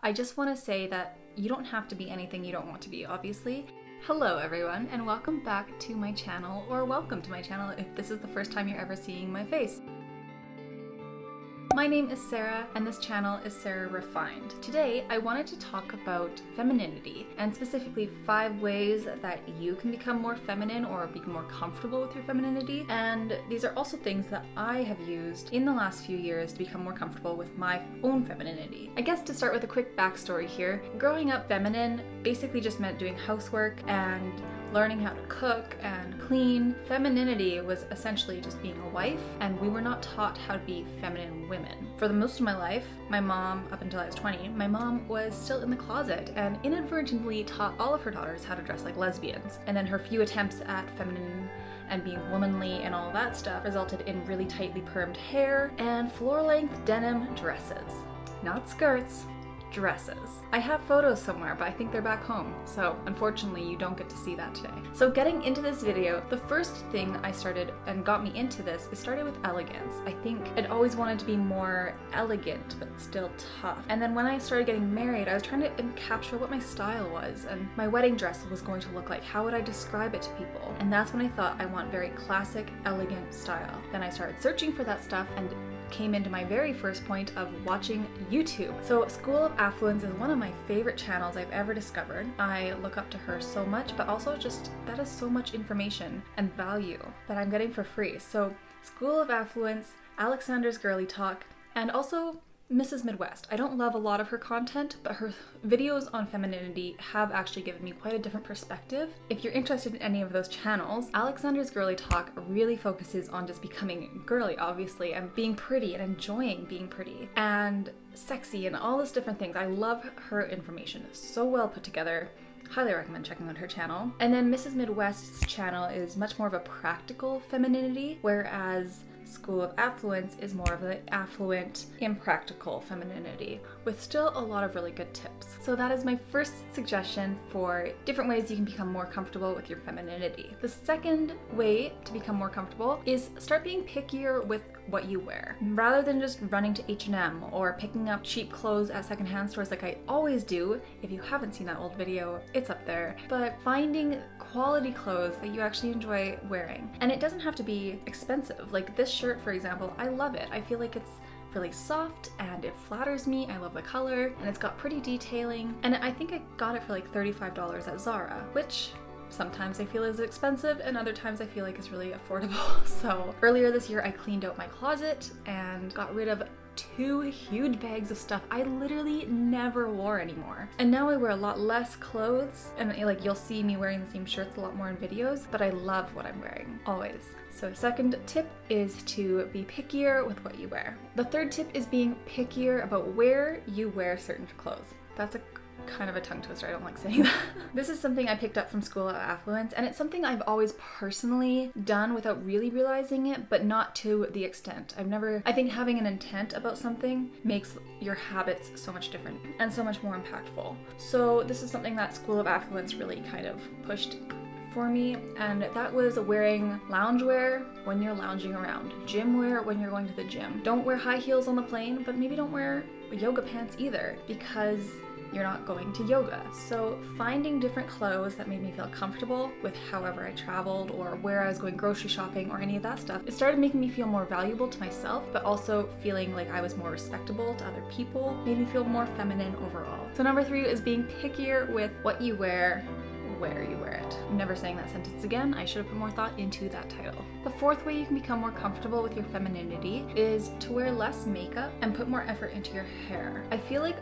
I just want to say that you don't have to be anything you don't want to be, obviously. Hello everyone, and welcome back to my channel, or welcome to my channel if this is the first time you're ever seeing my face. My name is Sarah, and this channel is Sarah Refined. Today, I wanted to talk about femininity, and specifically 5 ways that you can become more feminine or be more comfortable with your femininity. And these are also things that I have used in the last few years to become more comfortable with my own femininity. I guess to start with a quick backstory here, growing up feminine basically just meant doing housework and learning how to cook and clean. Femininity was essentially just being a wife, and we were not taught how to be feminine women. For the most of my life, my mom, up until I was 20, my mom was still in the closet and inadvertently taught all of her daughters how to dress like lesbians. And then her few attempts at feminine and being womanly and all that stuff resulted in really tightly permed hair and floor-length denim dresses. Not skirts, dresses. I have photos somewhere, but I think they're back home, so unfortunately you don't get to see that today. So getting into this video, the first thing I started and got me into this, it started with elegance. I think I'd always wanted to be more elegant, but still tough. And then when I started getting married, I was trying to capture what my style was, and my wedding dress was going to look like. How would I describe it to people? And that's when I thought I want very classic, elegant style. Then I started searching for that stuff and came into my very first point of watching YouTube. So School of Affluence is one of my favorite channels I've ever discovered. I look up to her so much, but also just that is so much information and value that I'm getting for free. So School of Affluence, Alexander's Girly Talk, and also Mrs. Midwest. I don't love a lot of her content, but her videos on femininity have actually given me quite a different perspective. If you're interested in any of those channels, Alexander's Girly Talk really focuses on just becoming girly, obviously, and being pretty and enjoying being pretty and sexy and all those different things. I love her information. It's so well put together. Highly recommend checking out her channel. And then Mrs. Midwest's channel is much more of a practical femininity, whereas School of Affluence is more of the affluent, impractical femininity, with still a lot of really good tips. So that is my first suggestion for different ways you can become more comfortable with your femininity. The second way to become more comfortable is start being pickier with what you wear. Rather than just running to H&M or picking up cheap clothes at secondhand stores like I always do. If you haven't seen that old video, it's up there. But finding quality clothes that you actually enjoy wearing. And it doesn't have to be expensive. Like this shirt, for example, I love it. I feel like it's really soft and it flatters me. I love the color and it's got pretty detailing. And I think I got it for like $35 at Zara, which sometimes I feel is expensive and other times I feel like it's really affordable. So earlier this year I cleaned out my closet and got rid of 2 huge bags of stuff I literally never wore anymore. And now I wear a lot less clothes, and like you'll see me wearing the same shirts a lot more in videos, but I love what I'm wearing, always. So second tip is to be pickier with what you wear. The third tip is being pickier about where you wear certain clothes. That's a kind of a tongue twister, I don't like saying that. This is something I picked up from School of Affluence, and it's something I've always personally done without really realizing it, but not to the extent. I think having an intent about something makes your habits so much different and so much more impactful. So this is something that School of Affluence really kind of pushed for me, and that was wearing loungewear when you're lounging around, gym wear when you're going to the gym. Don't wear high heels on the plane, but maybe don't wear yoga pants either, because you're not going to yoga. So finding different clothes that made me feel comfortable with however I traveled or where I was going grocery shopping or any of that stuff, it started making me feel more valuable to myself, but also feeling like I was more respectable to other people, made me feel more feminine overall. So number 3 is being pickier with what you wear, where you wear it. I'm never saying that sentence again. I should have put more thought into that title. The fourth way you can become more comfortable with your femininity is to wear less makeup and put more effort into your hair. I feel like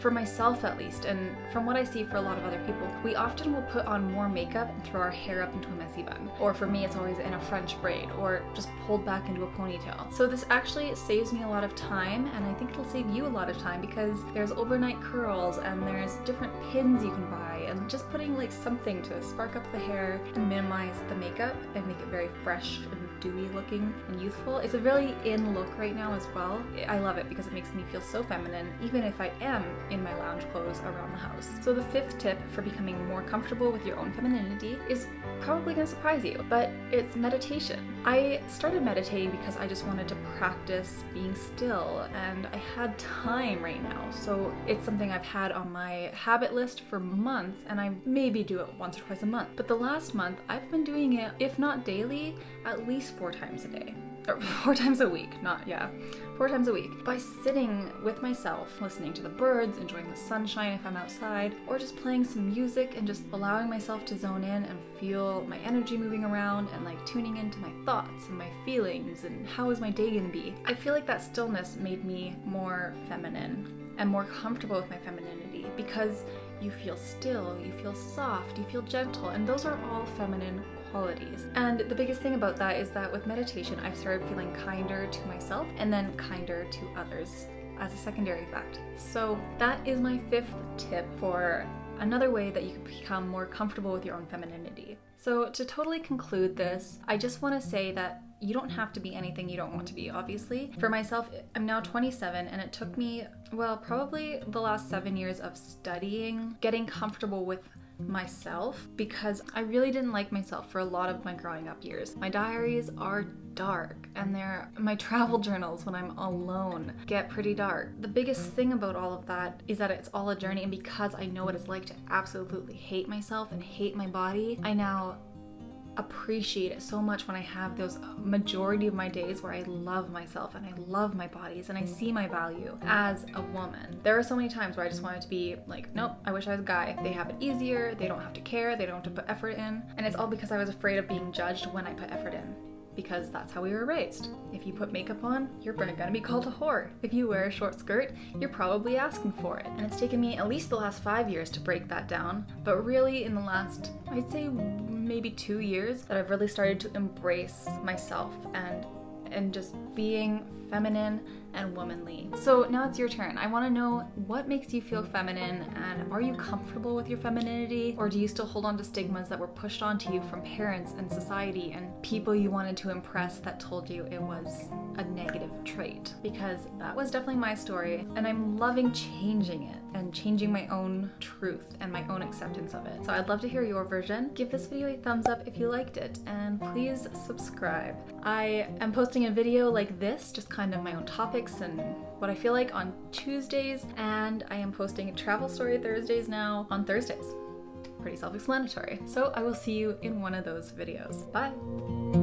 for myself at least, and from what I see for a lot of other people, we often will put on more makeup and throw our hair up into a messy bun. Or for me, it's always in a French braid or just pulled back into a ponytail. So this actually saves me a lot of time, and I think it'll save you a lot of time because there's overnight curls and there's different pins you can buy, and just putting like something to spark up the hair and minimize the makeup and make it very fresh and dewy looking and youthful. It's a really in look right now as well. I love it because it makes me feel so feminine, even if I am in my lounge clothes around the house. So the fifth tip for becoming more comfortable with your own femininity is probably gonna surprise you, but it's meditation. I started meditating because I just wanted to practice being still, and I had time right now. So it's something I've had on my habit list for months, and I maybe do it once or twice a month. But the last month, I've been doing it, if not daily, at least 4 times a day. Or 4 times a week, 4 times a week. By sitting with myself, listening to the birds, enjoying the sunshine if I'm outside, or just playing some music and just allowing myself to zone in and feel my energy moving around and like tuning into my thoughts and my feelings and how is my day gonna be. I feel like that stillness made me more feminine and more comfortable with my femininity because you feel still, you feel soft, you feel gentle, and those are all feminine qualities. And the biggest thing about that is that with meditation, I've started feeling kinder to myself and then kinder to others as a secondary effect. So that is my 5th tip for another way that you can become more comfortable with your own femininity. So to totally conclude this, I just want to say that you don't have to be anything you don't want to be, obviously. For myself, I'm now 27 and it took me, well, probably the last 7 years of studying, getting comfortable with myself because I really didn't like myself for a lot of my growing up years. My diaries are dark and my travel journals when I'm alone get pretty dark. The biggest thing about all of that is that it's all a journey, and because I know what it's like to absolutely hate myself and hate my body, I now appreciate it so much when I have those majority of my days where I love myself and I love my bodies and I see my value as a woman. There are so many times where I just wanted to be like, nope, I wish I was a guy. They have it easier, they don't have to care, they don't have to put effort in. And it's all because I was afraid of being judged when I put effort in. Because that's how we were raised. If you put makeup on, you're gonna be called a whore. If you wear a short skirt, you're probably asking for it. And it's taken me at least the last 5 years to break that down, but really in the last, I'd say maybe 2 years, that I've really started to embrace myself and just being feminine and womanly. So now it's your turn. I want to know what makes you feel feminine, and are you comfortable with your femininity, or do you still hold on to stigmas that were pushed onto you from parents and society and people you wanted to impress that told you it was a negative trait? Because that was definitely my story, and I'm loving changing it and changing my own truth and my own acceptance of it. So I'd love to hear your version. Give this video a thumbs up if you liked it, and please subscribe. I am posting a video like this, just kind of my own topics and what I feel like on Tuesdays, and I am posting a travel story Thursdays now on Thursdays. Pretty self-explanatory. So I will see you in one of those videos. Bye!